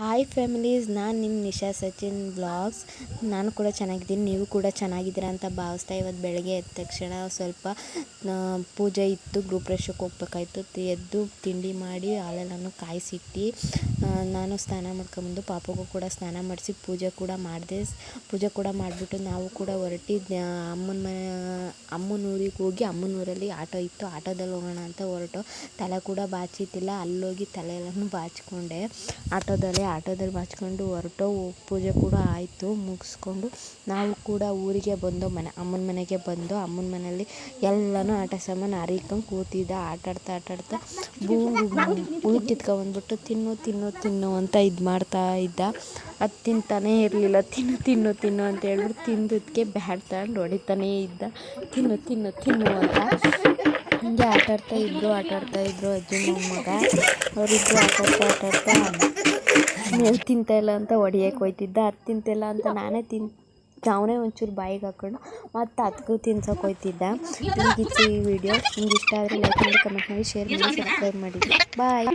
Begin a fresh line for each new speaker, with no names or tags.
Hi families, ನಾನು ನಿಮ್ಮ Nisha Sachin blogs. ನಾನು ಕೂಡ ಚೆನ್ನಾಗಿದ್ದೀನಿ, ನೀವು ಕೂಡ ಚೆನ್ನಾಗಿದ್ದೀರಾ ಅಂತ ಭಾವಿಸ್ತಾ. ಇವತ್ತು ಬೆಳಗ್ಗೆ ಎದ್ದ ತಕ್ಷಣ ಸ್ವಲ್ಪ ಪೂಜೆ ಇತ್ತು, ಗೃಹಪ್ರವೇಶಕ್ಕೆ ಹೋಗ್ಬೇಕಾಯ್ತು. ಎದ್ದು ತಿಂಡಿ ಮಾಡಿ ಹಾಲೆಲ್ಲನೂ ಕಾಯಿಸಿಟ್ಟು ನಾನು ಸ್ನಾನ ಮಾಡ್ಕೊಂಬಂದು ಪಾಪಗೂ ಕೂಡ ಸ್ನಾನ ಮಾಡಿಸಿ ಪೂಜೆ ಕೂಡ ಮಾಡಿದೆ. ಪೂಜೆ ಕೂಡ ಮಾಡಿಬಿಟ್ಟು ನಾವು ಕೂಡ ಹೊರಟಿದ್ದೆ ಅಮ್ಮನ ಊರಿಗೆ ಹೋಗಿ. ಅಮ್ಮನೂರಲ್ಲಿ ಆಟೋ ಇತ್ತು, ಆಟೋದಲ್ಲಿ ಹೋಗೋಣ ಅಂತ ಹೊರಟು. ತಲೆ ಕೂಡ ಬಾಚಿತ್ತಿಲ್ಲ, ಅಲ್ಲೋಗಿ ತಲೆ ಎಲ್ಲನೂ ಬಾಚಿಕೊಂಡೆ. ಆಟೋದಲ್ಲಿ ಬಾಚಿಕೊಂಡು ಹೊರಟು. ಪೂಜೆ ಕೂಡ ಆಯಿತು, ಮುಗಿಸ್ಕೊಂಡು ನಾವು ಕೂಡ ಊರಿಗೆ ಬಂದು ಅಮ್ಮನ ಮನೆಗೆ ಬಂದು ಅಮ್ಮನ ಮನೆಯಲ್ಲಿ ಎಲ್ಲನೂ ಆಟ ಸಾಮಾನು ಹರಿಕೊಂಡು ಕೂತಿದ್ದ. ಆಟಾಡ್ತಾ ಹೂ ಕಿತ್ಕೊಂಡ್ಬಂದ್ಬಿಟ್ಟು ತಿನ್ನು ಅಂತ ಇದು ಮಾಡ್ತಾ ಇದ್ದ. ಅದು ತಿಂತಾನೇ ಇರಲಿಲ್ಲ. ತಿನ್ನು ಅಂತ ಹೇಳ್ಬಿಟ್ಟು ತಿಂದದಕ್ಕೆ ಬ್ಯಾಟ್ ತಗೊಂಡು ಹೊಡಿತಾನೇ ಇದ್ದ. ತಿನ್ನು ಅಂತ. ಹೀಗೆ ಆಟಾಡ್ತಾ ಇದ್ರು ಅಜ್ಜಿ ಮೊಮ್ಮಗ. ಅವರಿಬ್ಬರು ಆಟಾಡ್ತಾ ಮೇವು ತಿಂತಾಯಿಲ್ಲ ಅಂತ ಹೊಡಿಯೋಕೆ ಹೋಯ್ತಿದ್ದ. ಅದು ತಿಂತಾಯಿಲ್ಲ ಅಂತ ನಾನೇ ಅವನೇ ಒಂಚೂರು ಬಾಯಿಗೆ ಹಾಕ್ಕೊಂಡು ಮತ್ತು ಅದಕ್ಕೂ ತಿನ್ಸೋಕೆ ಹೋಯ್ತಿದ್ದ. ನಿಮಗಿತ್ತು ಈ ವಿಡಿಯೋ. ನಿಮ್ಗೆ ಇಷ್ಟ ಆದರೆ ಲೈಕ್ ಮಾಡಿ, ಕಮೆಂಟ್ ಮಾಡಿ, ಶೇರ್ ಮಾಡಿ, ಸಬ್ಸ್ಕ್ರೈಬ್ ಮಾಡಿ. ಬಾಯ್.